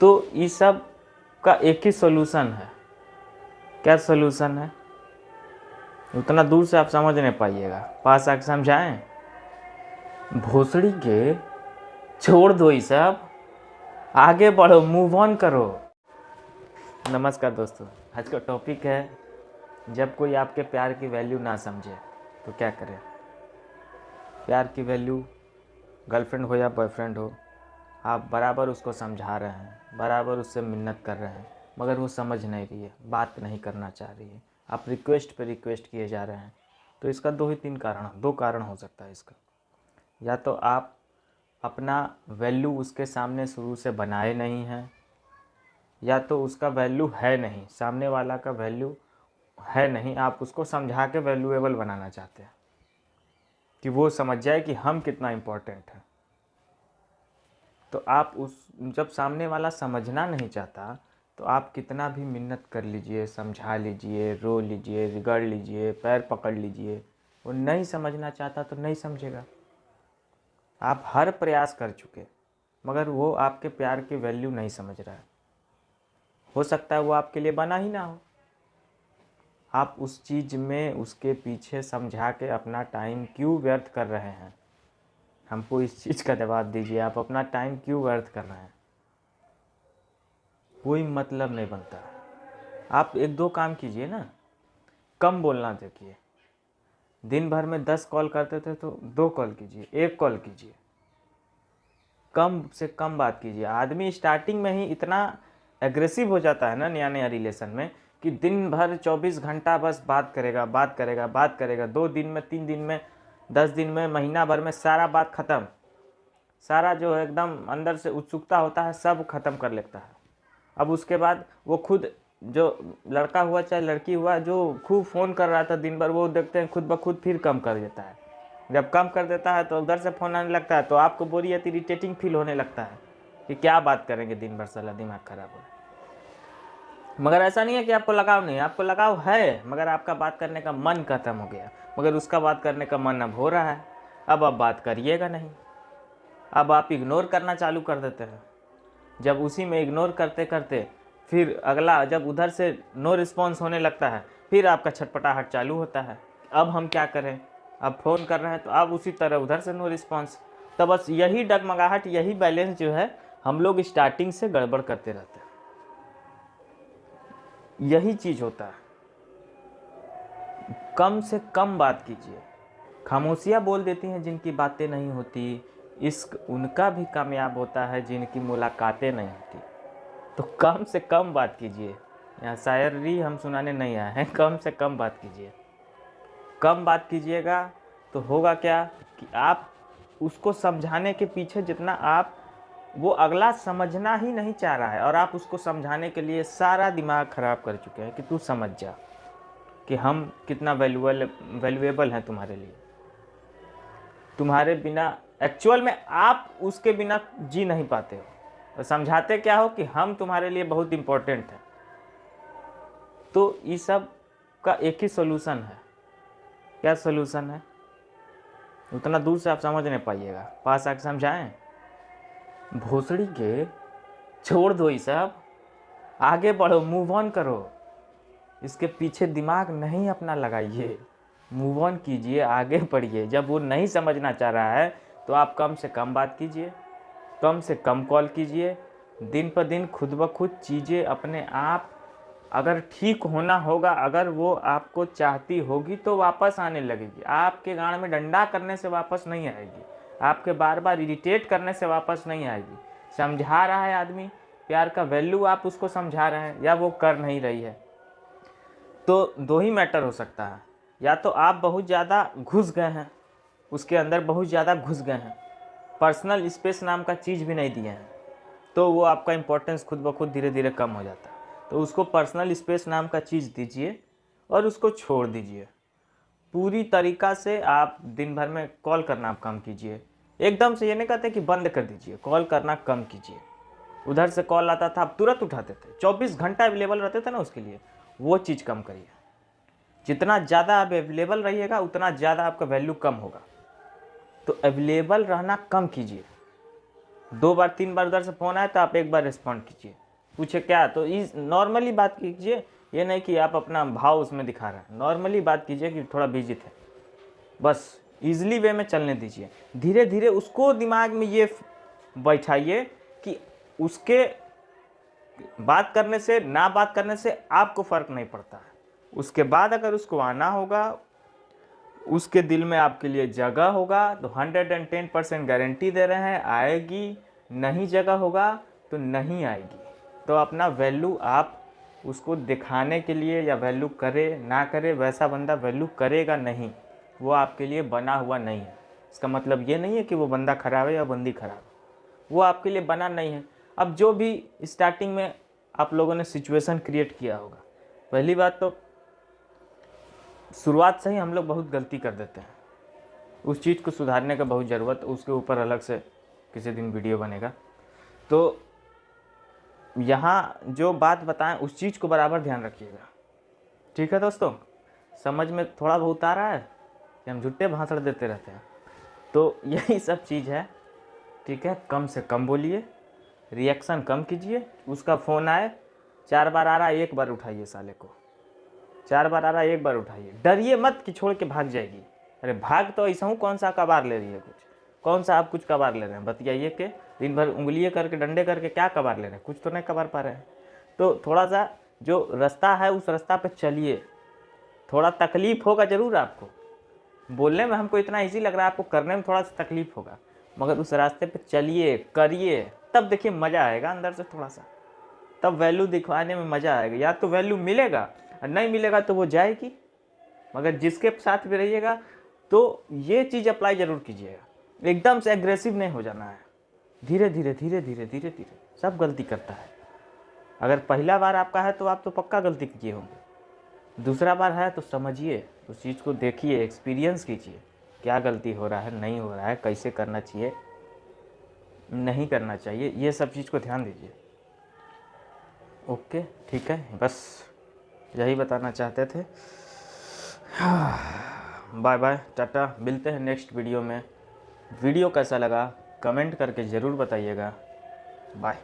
तो इस सब का एक ही सॉल्यूशन है। क्या सॉल्यूशन है? उतना दूर से आप समझ नहीं पाइएगा, पास आके समझाएं। भोसड़ी के छोड़ दो ये सब, आगे बढ़ो, मूव ऑन करो। नमस्कार दोस्तों, आज का टॉपिक है जब कोई आपके प्यार की वैल्यू ना समझे तो क्या करें। प्यार की वैल्यू गर्लफ्रेंड हो या बॉयफ्रेंड हो, आप बराबर उसको समझा रहे हैं, बराबर उससे मिन्नत कर रहे हैं, मगर वो समझ नहीं रही है, बात नहीं करना चाह रही है। आप रिक्वेस्ट पे रिक्वेस्ट किए जा रहे हैं। तो इसका दो कारण हो सकता है इसका। या तो आप अपना वैल्यू उसके सामने शुरू से बनाए नहीं हैं, या तो उसका वैल्यू है नहीं, सामने वाला का वैल्यू है नहीं, आप उसको समझा के वैल्यूएबल बनाना चाहते हैं कि वो समझ जाए कि हम कितना इम्पोर्टेंट हैं। तो आप जब सामने वाला समझना नहीं चाहता तो आप कितना भी मिन्नत कर लीजिए, समझा लीजिए, रो लीजिए, रिगड़ लीजिए, पैर पकड़ लीजिए, वो नहीं समझना चाहता तो नहीं समझेगा। आप हर प्रयास कर चुके मगर वो आपके प्यार की वैल्यू नहीं समझ रहा है। हो सकता है वो आपके लिए बना ही ना हो। आप उस चीज़ में उसके पीछे समझा के अपना टाइम क्यों व्यर्थ कर रहे हैं? हमको इस चीज़ का जवाब दीजिए। आप अपना टाइम क्यों व्यर्थ कर रहे हैं? कोई मतलब नहीं बनता। आप एक दो काम कीजिए ना, कम बोलना देखिए। दिन भर में 10 कॉल करते थे तो 2 कॉल कीजिए, 1 कॉल कीजिए, कम से कम बात कीजिए। आदमी स्टार्टिंग में ही इतना एग्रेसिव हो जाता है ना नया नया रिलेशन में कि दिन भर 24 घंटा बस बात करेगा, बात करेगा, बात करेगा। 2 दिन में, 3 दिन में, 10 दिन में, महीना भर में सारा बात ख़त्म। सारा जो है एकदम अंदर से उत्सुकता होता है सब खत्म कर लेता है। अब उसके बाद वो खुद, जो लड़का हुआ चाहे लड़की हुआ, जो खूब फ़ोन कर रहा था दिन भर, वो देखते हैं खुद ब खुद फिर कम कर देता है। जब कम कर देता है तो उधर से फ़ोन आने लगता है तो आपको बोरियत, इरिटेटिंग फील होने लगता है कि क्या बात करेंगे दिन भर, साला दिमाग खराब हो। मगर ऐसा नहीं है कि आपको लगाव नहीं है, आपको लगाव है, मगर आपका बात करने का मन खत्म हो गया। मगर उसका बात करने का मन अब हो रहा है, अब आप बात करिएगा नहीं, अब आप इग्नोर करना चालू कर देते हैं। जब उसी में इग्नोर करते करते फिर अगला, जब उधर से नो रिस्पॉन्स होने लगता है, फिर आपका छटपटाहट चालू होता है। अब हम क्या करें? अब फ़ोन कर रहे हैं तो अब उसी तरह उधर से नो रिस्पॉन्स। तो बस यही डगमगाहट, यही बैलेंस जो है हम लोग स्टार्टिंग से गड़बड़ करते रहते हैं। यही चीज़ होता है। कम से कम बात कीजिए। खामोशियाँ बोल देती हैं जिनकी बातें नहीं होती। इश्क उनका भी कामयाब होता है जिनकी मुलाकातें नहीं होती। तो कम से कम बात कीजिए। यहाँ शायरी हम सुनाने नहीं आए हैं, कम से कम बात कीजिए। कम बात कीजिएगा तो होगा क्या कि आप उसको समझाने के पीछे जितना आप, वो अगला समझना ही नहीं चाह रहा है और आप उसको समझाने के लिए सारा दिमाग ख़राब कर चुके हैं कि तू समझ जा कि हम कितना वैल्यूएबल हैं तुम्हारे लिए। तुम्हारे बिना, एक्चुअल में आप उसके बिना जी नहीं पाते हो। तो समझाते क्या हो कि हम तुम्हारे लिए बहुत इम्पोर्टेंट हैं। तो इस सब का एक ही सॉल्यूशन है। क्या सॉल्यूशन है? उतना दूर से आप समझ नहीं पाइएगा, पास आके समझाएं। भोसड़ी के छोड़ दो ये सब, आगे बढ़ो, मूव ऑन करो। इसके पीछे दिमाग नहीं अपना लगाइए, मूव ऑन कीजिए, आगे बढ़िए। जब वो नहीं समझना चाह रहा है तो आप कम से कम बात कीजिए, कम से कम कॉल कीजिए। दिन पर दिन खुद ब खुद चीज़ें अपने आप, अगर ठीक होना होगा, अगर वो आपको चाहती होगी तो वापस आने लगेगी। आपके गाँव में डंडा करने से वापस नहीं आएगी, आपके बार बार इरिटेट करने से वापस नहीं आएगी। समझा रहा है आदमी, प्यार का वैल्यू आप उसको समझा रहे हैं या वो कर नहीं रही है। तो दो ही मैटर हो सकता है, या तो आप बहुत ज़्यादा घुस गए हैं, उसके अंदर बहुत ज़्यादा घुस गए हैं, पर्सनल स्पेस नाम का चीज़ भी नहीं दिए हैं, तो वो आपका इम्पोर्टेंस खुद ब खुद धीरे धीरे कम हो जाता है। तो उसको पर्सनल स्पेस नाम का चीज़ दीजिए और उसको छोड़ दीजिए। पूरी तरीक़ा से आप दिन भर में कॉल करना आप कम कीजिए। एकदम से ये नहीं कहते कि बंद कर दीजिए, कॉल करना कम कीजिए। उधर से कॉल आता था आप तुरंत उठाते थे, 24 घंटा अवेलेबल रहते थे ना उसके लिए, वो चीज़ कम करिए। जितना ज़्यादा आप अवेलेबल रहिएगा उतना ज़्यादा आपका वैल्यू कम होगा। तो अवेलेबल रहना कम कीजिए। 2 बार 3 बार उधर से फ़ोन आए तो आप एक बार रिस्पॉन्ड कीजिए, पूछे क्या, तो इस नॉर्मली बात कीजिए, ये नहीं कि आप अपना भाव उसमें दिखा रहे हैं। नॉर्मली बात कीजिए कि थोड़ा बिजी थे, बस ईजिली वे में चलने दीजिए। धीरे धीरे उसको दिमाग में ये बैठाइए कि उसके बात करने से ना बात करने से आपको फ़र्क नहीं पड़ता है। उसके बाद अगर उसको आना होगा, उसके दिल में आपके लिए जगह होगा, तो 110% गारंटी दे रहे हैं आएगी। नहीं जगह होगा तो नहीं आएगी। तो अपना वैल्यू आप उसको दिखाने के लिए, या वैल्यू करे ना करे, वैसा बंदा वैल्यू करेगा नहीं, वो आपके लिए बना हुआ नहीं है। इसका मतलब ये नहीं है कि वो बंदा खराब है या बंदी खराब है, वो आपके लिए बना नहीं है। अब जो भी स्टार्टिंग में आप लोगों ने सिचुएशन क्रिएट किया होगा, पहली बात तो शुरुआत से ही हम लोग बहुत गलती कर देते हैं। उस चीज़ को सुधारने का बहुत ज़रूरत, उसके ऊपर अलग से किसी दिन वीडियो बनेगा। तो यहाँ जो बात बताएं उस चीज़ को बराबर ध्यान रखिएगा, ठीक है दोस्तों। समझ में थोड़ा बहुत आ रहा है कि हम झूठे भाषण देते रहते हैं, तो यही सब चीज़ है, ठीक है। कम से कम बोलिए, रिएक्शन कम कीजिए। उसका फ़ोन आए 4 बार आ रहा है, 1 बार उठाइए साले को। 4 बार आ रहा है, 1 बार उठाइए। डरिए मत कि छोड़ के भाग जाएगी। अरे भाग तो ऐसा हूँ, कौन सा कबार ले रही है कुछ, कौन सा आप कुछ कबार ले रहे हैं, बतियाइए के दिन भर उंगलियाँ करके डंडे करके क्या कबार ले रहे हैं, कुछ तो नहीं कबार पा रहे हैं। तो थोड़ा सा जो रास्ता है उस रास्ता पे चलिए। थोड़ा तकलीफ़ होगा ज़रूर आपको, बोलने में हमको इतना ईजी लग रहा है, आपको करने में थोड़ा सा तकलीफ़ होगा, मगर उस रास्ते पे चलिए, करिए, तब देखिए मज़ा आएगा अंदर से थोड़ा सा, तब वैल्यू दिखवाने में मज़ा आएगा। या तो वैल्यू मिलेगा और नहीं मिलेगा तो वो जाएगी, मगर जिसके साथ भी रहिएगा तो ये चीज़ अप्लाई ज़रूर कीजिएगा। एकदम से एग्रेसिव नहीं हो जाना है, धीरे धीरे धीरे धीरे धीरे धीरे। सब गलती करता है। अगर पहला बार आपका है तो आप तो पक्का गलती किए होंगे, दूसरा बार है तो समझिए, उस चीज़ को देखिए, एक्सपीरियंस कीजिए, क्या गलती हो रहा है, नहीं हो रहा है, कैसे करना चाहिए, नहीं करना चाहिए, ये सब चीज़ को ध्यान दीजिए। ओके, ठीक है, बस यही बताना चाहते थे। बाय बाय, टाटा, मिलते हैं नेक्स्ट वीडियो में। वीडियो कैसा लगा कमेंट करके ज़रूर बताइएगा। बाय।